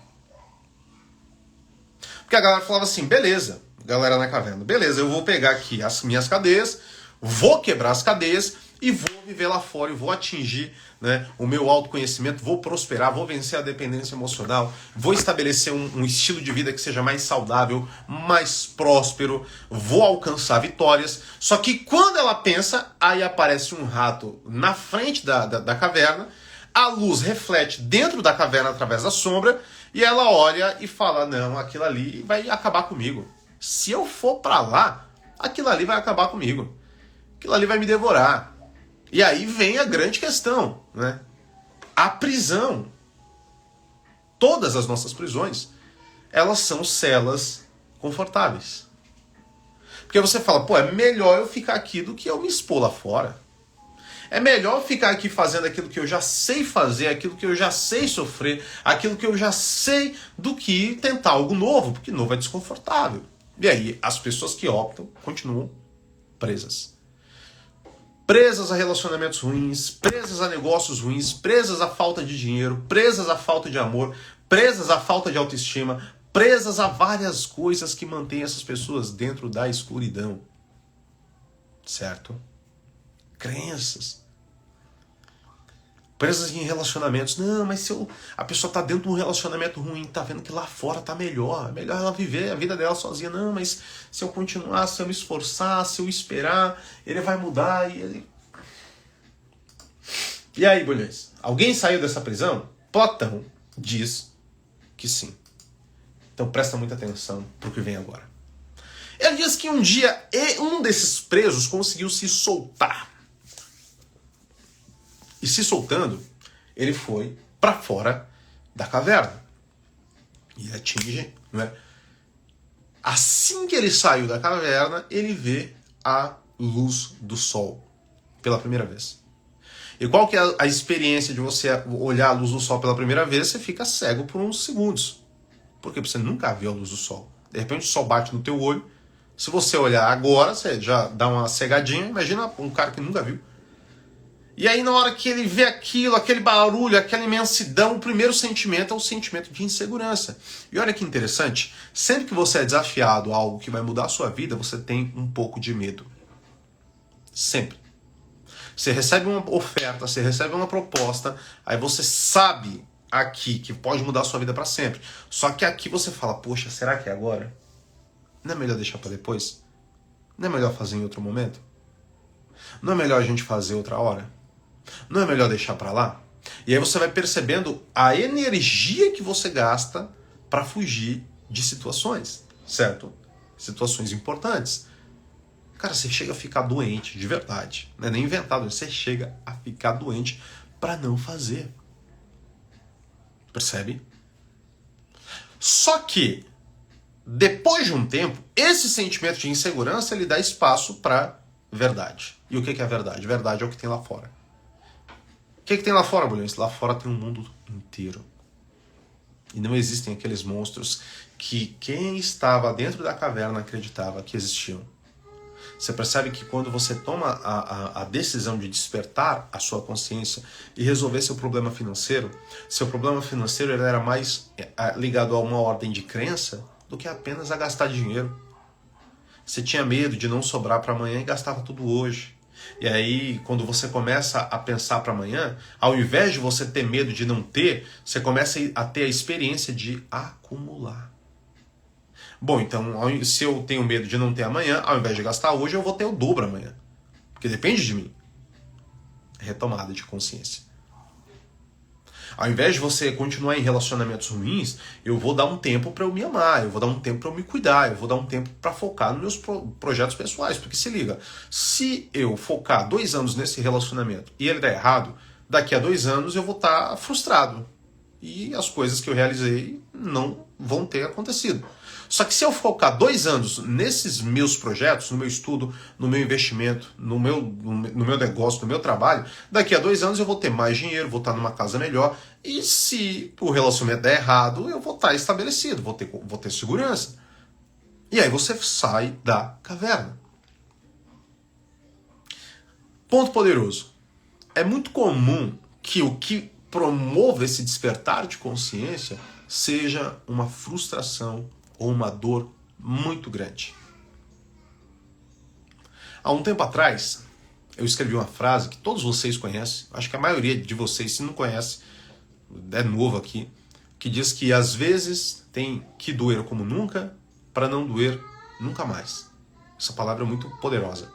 Porque a galera falava assim, beleza, galera na caverna, beleza, eu vou pegar aqui as minhas cadeias, vou quebrar as cadeias e vou viver lá fora e vou atingir, né, o meu autoconhecimento, vou prosperar, vou vencer a dependência emocional, vou estabelecer um estilo de vida que seja mais saudável, mais próspero, vou alcançar vitórias. Só que quando ela pensa, aí aparece um rato na frente da caverna, a luz reflete dentro da caverna através da sombra e ela olha e fala, não, aquilo ali vai acabar comigo. Se eu for pra lá, aquilo ali vai acabar comigo. Aquilo ali vai me devorar. E aí vem a grande questão, né? A prisão. Todas as nossas prisões, elas são celas confortáveis. Porque você fala, é melhor eu ficar aqui do que eu me expor lá fora. É melhor eu ficar aqui fazendo aquilo que eu já sei fazer, aquilo que eu já sei sofrer, aquilo que eu já sei, do que tentar algo novo, porque novo é desconfortável. E aí as pessoas que optam continuam presas. Presas a relacionamentos ruins, presas a negócios ruins, presas à falta de dinheiro, presas à falta de amor, presas à falta de autoestima, presas a várias coisas que mantêm essas pessoas dentro da escuridão. Certo? Crenças. Presas em relacionamentos. Não, mas se a pessoa está dentro de um relacionamento ruim, está vendo que lá fora está melhor. É melhor ela viver a vida dela sozinha. Não, mas se eu continuar, se eu me esforçar, se eu esperar, ele vai mudar. E aí, bolhões? Alguém saiu dessa prisão? Platão diz que sim. Então presta muita atenção para o que vem agora. Ele diz que um dia um desses presos conseguiu se soltar. E se soltando, ele foi para fora da caverna. E atinge, né? Assim que ele saiu da caverna, ele vê a luz do sol pela primeira vez. E qual que é a experiência de você olhar a luz do sol pela primeira vez? Você fica cego por uns segundos. Por quê? Porque você nunca viu a luz do sol. De repente o sol bate no teu olho. Se você olhar agora, você já dá uma cegadinha. Imagina um cara que nunca viu. E aí na hora que ele vê aquilo, aquele barulho, aquela imensidão, o primeiro sentimento é o sentimento de insegurança. E olha que interessante, sempre que você é desafiado a algo que vai mudar a sua vida, você tem um pouco de medo. Sempre. Você recebe uma oferta, você recebe uma proposta, aí você sabe aqui que pode mudar a sua vida para sempre. Só que aqui você fala, poxa, será que é agora? Não é melhor deixar para depois? Não é melhor fazer em outro momento? Não é melhor a gente fazer outra hora? Não é melhor deixar para lá? E aí você vai percebendo a energia que você gasta para fugir de situações, certo? Situações importantes. Cara, você chega a ficar doente, de verdade. Não é nem inventado, você chega a ficar doente para não fazer. Percebe? Só que, depois de um tempo, esse sentimento de insegurança ele dá espaço para verdade. E o que é a verdade? Verdade é o que tem lá fora. O que tem lá fora, bolhões? Lá fora tem um mundo inteiro. E não existem aqueles monstros que quem estava dentro da caverna acreditava que existiam. Você percebe que quando você toma a decisão de despertar a sua consciência e resolver seu problema financeiro ele era mais ligado a uma ordem de crença do que apenas a gastar dinheiro. Você tinha medo de não sobrar para amanhã e gastava tudo hoje. E aí, quando você começa a pensar para amanhã, ao invés de você ter medo de não ter, você começa a ter a experiência de acumular. Bom, então, se eu tenho medo de não ter amanhã, ao invés de gastar hoje, eu vou ter o dobro amanhã. Porque depende de mim. Retomada de consciência. Ao invés de você continuar em relacionamentos ruins, eu vou dar um tempo para eu me amar, eu vou dar um tempo para eu me cuidar, eu vou dar um tempo para focar nos meus projetos pessoais. Porque se liga, se eu focar 2 anos nesse relacionamento e ele der errado, daqui a 2 anos eu vou estar frustrado. E as coisas que eu realizei não vão ter acontecido. Só que se eu focar 2 anos nesses meus projetos, no meu estudo, no meu investimento, no meu negócio, no meu trabalho, daqui a 2 anos eu vou ter mais dinheiro, vou estar numa casa melhor. E se o relacionamento der errado, eu vou estar estabelecido, vou ter segurança. E aí você sai da caverna. Ponto poderoso. É muito comum que o que promova esse despertar de consciência seja uma frustração ou uma dor muito grande. Há um tempo atrás, eu escrevi uma frase que todos vocês conhecem, acho que a maioria de vocês, se não conhece, é novo aqui, que diz que às vezes tem que doer como nunca para não doer nunca mais. Essa palavra é muito poderosa.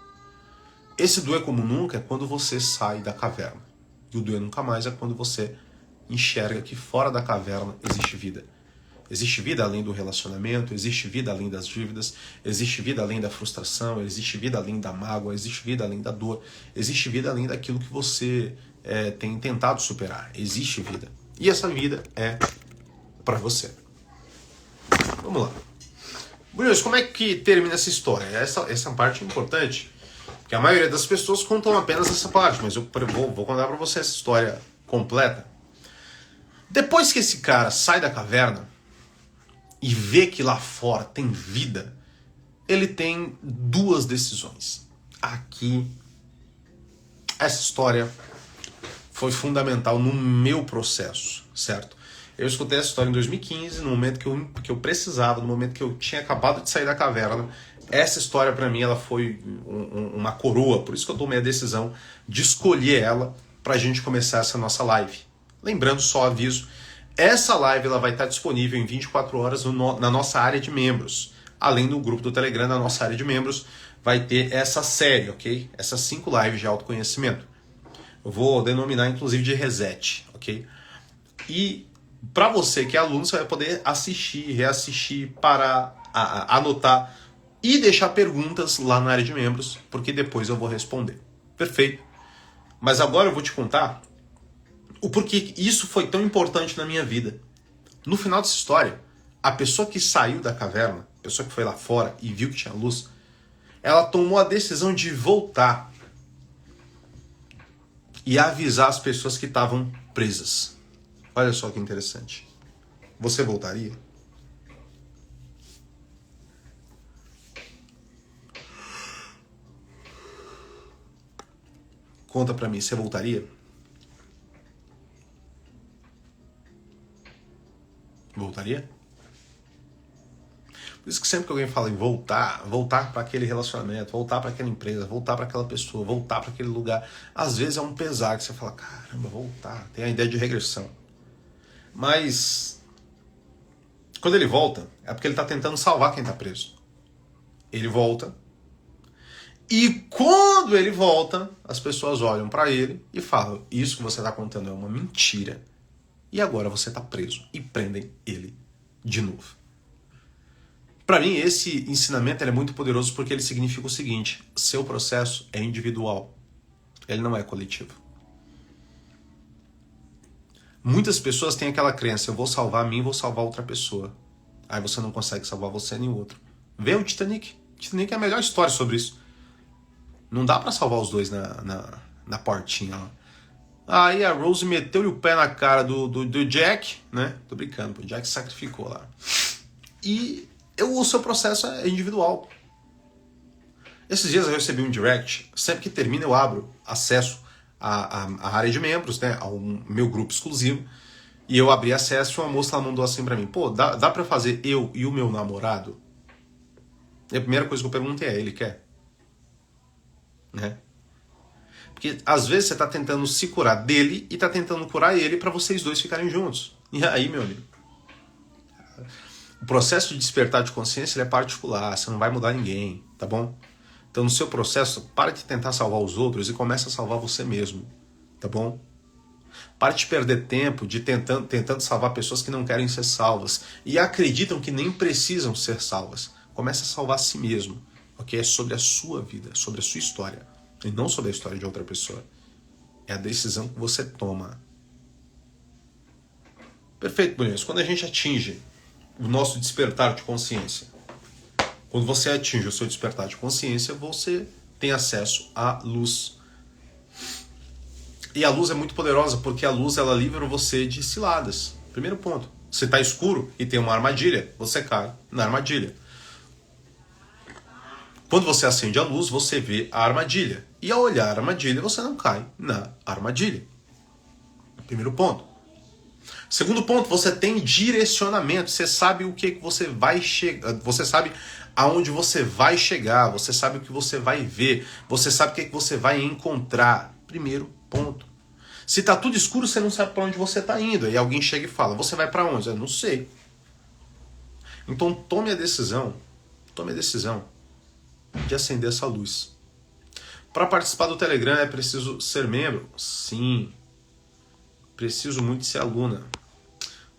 Esse doer como nunca é quando você sai da caverna. E o doer nunca mais é quando você enxerga que fora da caverna existe vida. Existe vida além do relacionamento, existe vida além das dívidas, existe vida além da frustração, existe vida além da mágoa, existe vida além da dor, existe vida além daquilo que você tem tentado superar. Existe vida. E essa vida é para você. Vamos lá. Bruno, como é que termina essa história? Essa parte é importante, porque a maioria das pessoas contam apenas essa parte, mas eu vou contar para você essa história completa. Depois que esse cara sai da caverna, e vê que lá fora tem vida, ele tem 2 decisões. Aqui, essa história foi fundamental no meu processo, certo? Eu escutei essa história em 2015, no momento que eu precisava, no momento que eu tinha acabado de sair da caverna. Essa história para mim ela foi uma coroa, por isso que eu tomei a decisão de escolher ela pra gente começar essa nossa live. Lembrando, só aviso, essa live ela vai estar disponível em 24 horas na nossa área de membros. Além do grupo do Telegram, na nossa área de membros, vai ter essa série, ok? Essas 5 lives de autoconhecimento. Eu vou denominar, inclusive, de reset, ok? E para você que é aluno, você vai poder assistir, reassistir, parar, anotar e deixar perguntas lá na área de membros, porque depois eu vou responder. Perfeito? Mas agora eu vou te contar o porquê isso foi tão importante na minha vida. No final dessa história, a pessoa que saiu da caverna, a pessoa que foi lá fora e viu que tinha luz, ela tomou a decisão de voltar e avisar as pessoas que estavam presas. Olha só que interessante. Você voltaria? Conta pra mim, você voltaria? Voltaria? Por isso que sempre que alguém fala em voltar para aquele relacionamento, voltar para aquela empresa, voltar para aquela pessoa, voltar para aquele lugar, às vezes é um pesar que você fala, caramba, voltar, tem a ideia de regressão. Mas quando ele volta, é porque ele está tentando salvar quem está preso. Ele volta, e quando ele volta, as pessoas olham para ele e falam, isso que você está contando é uma mentira. E agora você está preso e prendem ele de novo. Para mim, esse ensinamento é muito poderoso porque ele significa o seguinte, seu processo é individual, ele não é coletivo. Muitas pessoas têm aquela crença, eu vou salvar a mim, vou salvar outra pessoa. Aí você não consegue salvar você nem o outro. Vê o Titanic. Titanic é a melhor história sobre isso. Não dá para salvar os dois na portinha lá. Aí a Rose meteu-lhe o pé na cara do Jack, né? Tô brincando, o Jack se sacrificou lá. E o seu processo é individual. Esses dias eu recebi um direct, sempre que termina eu abro acesso à área de membros, né? Ao meu grupo exclusivo. E eu abri acesso e uma moça ela mandou assim pra mim, pô, dá pra fazer eu e o meu namorado? E a primeira coisa que eu pergunto é, ele quer? Né? Porque às vezes você está tentando se curar dele e está tentando curar ele para vocês dois ficarem juntos. E aí, meu amigo, o processo de despertar de consciência ele é particular, você não vai mudar ninguém, tá bom? Então no seu processo, para de tentar salvar os outros e começa a salvar você mesmo, tá bom? Para de perder tempo de tentando salvar pessoas que não querem ser salvas e acreditam que nem precisam ser salvas. Comece a salvar a si mesmo, ok? É sobre a sua vida, sobre a sua história, e não sobre a história de outra pessoa. É a decisão que você toma. Perfeito, Bonilhas. Quando a gente atinge o nosso despertar de consciência, quando você atinge o seu despertar de consciência, você tem acesso à luz. E a luz é muito poderosa, porque a luz ela livra você de ciladas. Primeiro ponto. Se está escuro e tem uma armadilha, você cai na armadilha. Quando você acende a luz, você vê a armadilha. E ao olhar a armadilha, você não cai na armadilha. Primeiro ponto. Segundo ponto, você tem direcionamento. Você sabe o que você vai chegar. Você sabe aonde você vai chegar. Você sabe o que você vai ver. Você sabe o que você vai encontrar. Primeiro ponto. Se tá tudo escuro, você não sabe para onde você tá indo. Aí alguém chega e fala, você vai para onde? Eu não sei. Então tome a decisão de acender essa luz. Para participar do Telegram é preciso ser membro? Sim. Preciso muito ser aluna.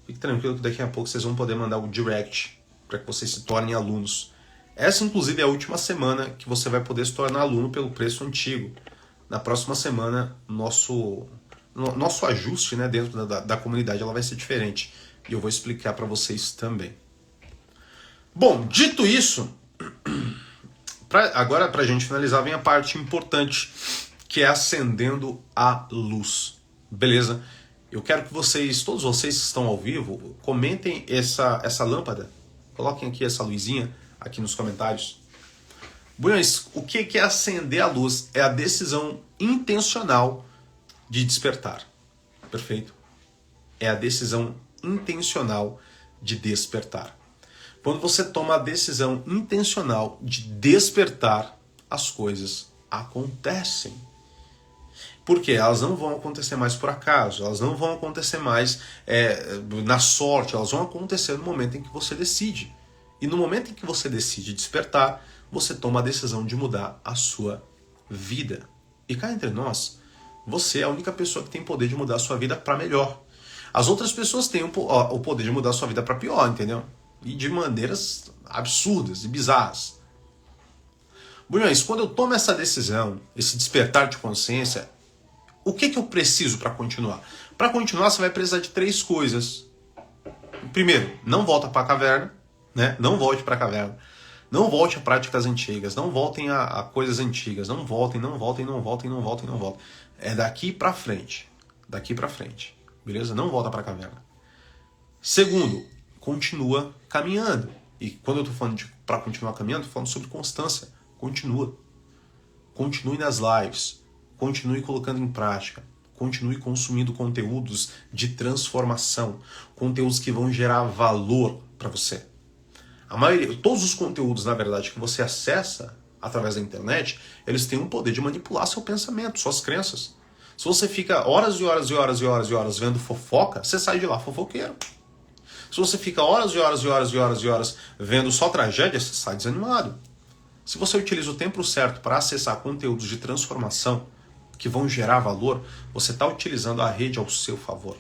Fique tranquilo que daqui a pouco vocês vão poder mandar o direct para que vocês se tornem alunos. Essa inclusive é a última semana que você vai poder se tornar aluno pelo preço antigo. Na próxima semana, nosso ajuste, né, dentro da comunidade ela vai ser diferente. E eu vou explicar para vocês também. Bom, dito isso, agora para a gente finalizar vem a parte importante, que é acendendo a luz. Beleza? Eu quero que vocês, todos vocês que estão ao vivo, comentem essa lâmpada. Coloquem aqui essa luzinha aqui nos comentários. Bulhões, o que é acender a luz? É a decisão intencional de despertar. Perfeito? É a decisão intencional de despertar. Quando você toma a decisão intencional de despertar, as coisas acontecem. Porque elas não vão acontecer mais por acaso, elas não vão acontecer mais na sorte, elas vão acontecer no momento em que você decide. E no momento em que você decide despertar, você toma a decisão de mudar a sua vida. E cá entre nós, você é a única pessoa que tem poder de mudar a sua vida para melhor. As outras pessoas têm o poder de mudar a sua vida para pior, entendeu? E de maneiras absurdas e bizarras. Bulhões, quando eu tomo essa decisão, esse despertar de consciência, o que eu preciso para continuar? Para continuar, você vai precisar de 3 coisas. Primeiro, não volta para a caverna, né? Não volte para a caverna. Não volte a práticas antigas, não voltem a coisas antigas, não voltem. É daqui para frente. Daqui para frente. Beleza? Não volta para a caverna. Segundo, continua caminhando. E quando eu estou falando para continuar caminhando, estou falando sobre constância. Continua. Continue nas lives. Continue colocando em prática. Continue consumindo conteúdos de transformação. Conteúdos que vão gerar valor para você. A maioria, todos os conteúdos, na verdade, que você acessa através da internet, eles têm o poder de manipular seu pensamento, suas crenças. Se você fica horas e horas e horas e horas e horas vendo fofoca, você sai de lá fofoqueiro. Se você fica horas e horas e horas e horas e horas vendo só tragédia, você sai desanimado. Se você utiliza o tempo certo para acessar conteúdos de transformação que vão gerar valor, você está utilizando a rede ao seu favor.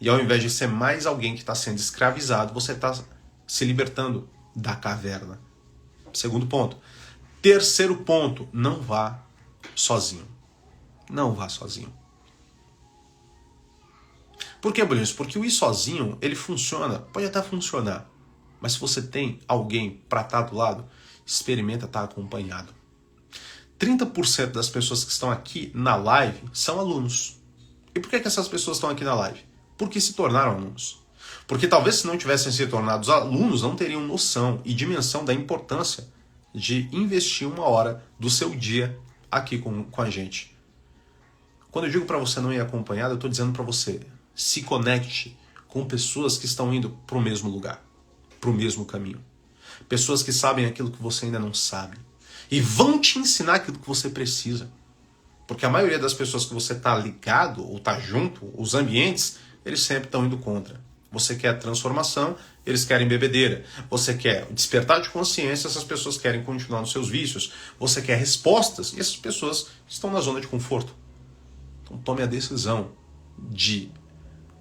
E ao invés de ser mais alguém que está sendo escravizado, você está se libertando da caverna. Segundo ponto. Terceiro ponto, não vá sozinho. Não vá sozinho. Por que, Bolinhos? Porque o ir sozinho, ele funciona, pode até funcionar, mas se você tem alguém para estar do lado, experimenta estar acompanhado. 30% das pessoas que estão aqui na live são alunos. E por que essas pessoas estão aqui na live? Porque se tornaram alunos. Porque talvez se não tivessem se tornado alunos, não teriam noção e dimensão da importância de investir 1 hora do seu dia aqui com a gente. Quando eu digo para você não ir acompanhado, eu estou dizendo para você, se conecte com pessoas que estão indo para o mesmo lugar, para o mesmo caminho. Pessoas que sabem aquilo que você ainda não sabe. E vão te ensinar aquilo que você precisa. Porque a maioria das pessoas que você está ligado ou está junto, os ambientes, eles sempre estão indo contra. Você quer transformação, eles querem bebedeira. Você quer despertar de consciência, essas pessoas querem continuar nos seus vícios. Você quer respostas, e essas pessoas estão na zona de conforto. Então tome a decisão de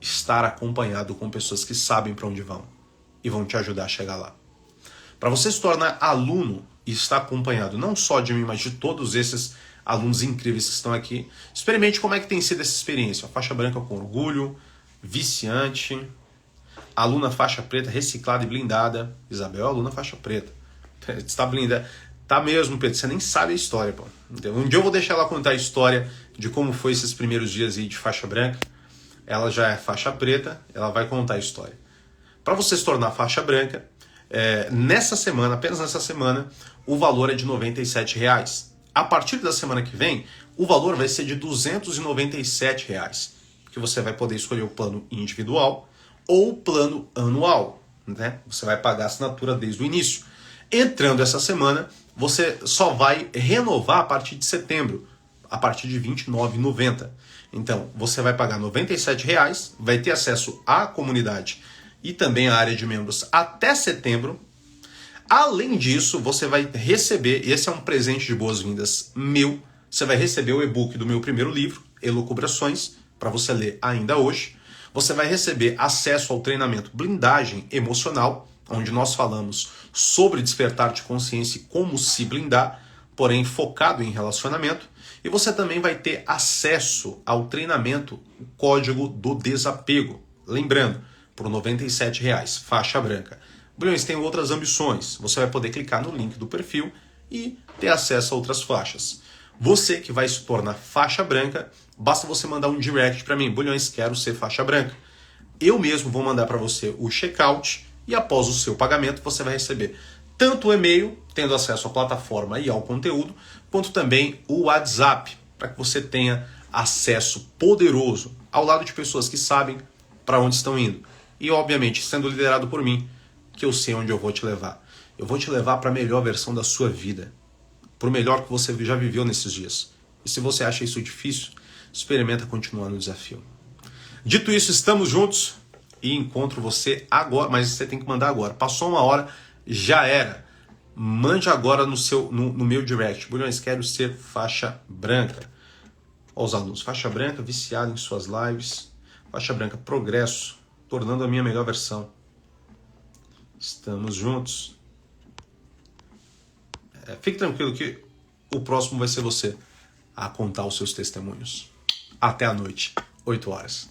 estar acompanhado com pessoas que sabem para onde vão e vão te ajudar a chegar lá. Para você se tornar aluno e estar acompanhado não só de mim, mas de todos esses alunos incríveis que estão aqui, experimente como é que tem sido essa experiência. Faixa branca com orgulho, viciante, aluna faixa preta reciclada e blindada. Isabel, aluna faixa preta. Está blindada. Tá mesmo, Pedro, você nem sabe a história, pô. Um dia eu vou deixar ela contar a história de como foi esses primeiros dias aí de faixa branca. Ela já é faixa preta, ela vai contar a história. Para você se tornar faixa branca, nessa semana, apenas nessa semana, o valor é de R$ 97. A partir da semana que vem, o valor vai ser de R$ 297, que você vai poder escolher o plano individual ou o plano anual, né? Você vai pagar a assinatura desde o início. Entrando essa semana, você só vai renovar a partir de setembro, a partir de R$ 29,90. Então, você vai pagar R$ 97, vai ter acesso à comunidade e também à área de membros até setembro. Além disso, você vai receber, esse é um presente de boas-vindas meu, você vai receber o e-book do meu primeiro livro, Elucubrações, para você ler ainda hoje. Você vai receber acesso ao treinamento Blindagem Emocional, onde nós falamos sobre despertar de consciência e como se blindar, porém focado em relacionamento. E você também vai ter acesso ao treinamento o Código do Desapego. Lembrando, por R$ 97, faixa branca. Bulhões, tem outras ambições. Você vai poder clicar no link do perfil e ter acesso a outras faixas. Você que vai se tornar faixa branca, basta você mandar um direct para mim. Bulhões, quero ser faixa branca. Eu mesmo vou mandar para você o checkout e após o seu pagamento você vai receber tanto o e-mail, tendo acesso à plataforma e ao conteúdo, quanto também o WhatsApp, para que você tenha acesso poderoso ao lado de pessoas que sabem para onde estão indo. E, obviamente, sendo liderado por mim, que eu sei onde eu vou te levar. Eu vou te levar para a melhor versão da sua vida, para o melhor que você já viveu nesses dias. E se você acha isso difícil, experimenta continuar no desafio. Dito isso, estamos juntos e encontro você agora, mas você tem que mandar agora. Passou uma hora, já era. Mande agora no meu direct. Bulhões, quero ser faixa branca. Olha os alunos, faixa branca, viciado em suas lives. Faixa branca, progresso, tornando a minha melhor versão. Estamos juntos. Fique tranquilo que o próximo vai ser você a contar os seus testemunhos. Até a noite, 8 horas.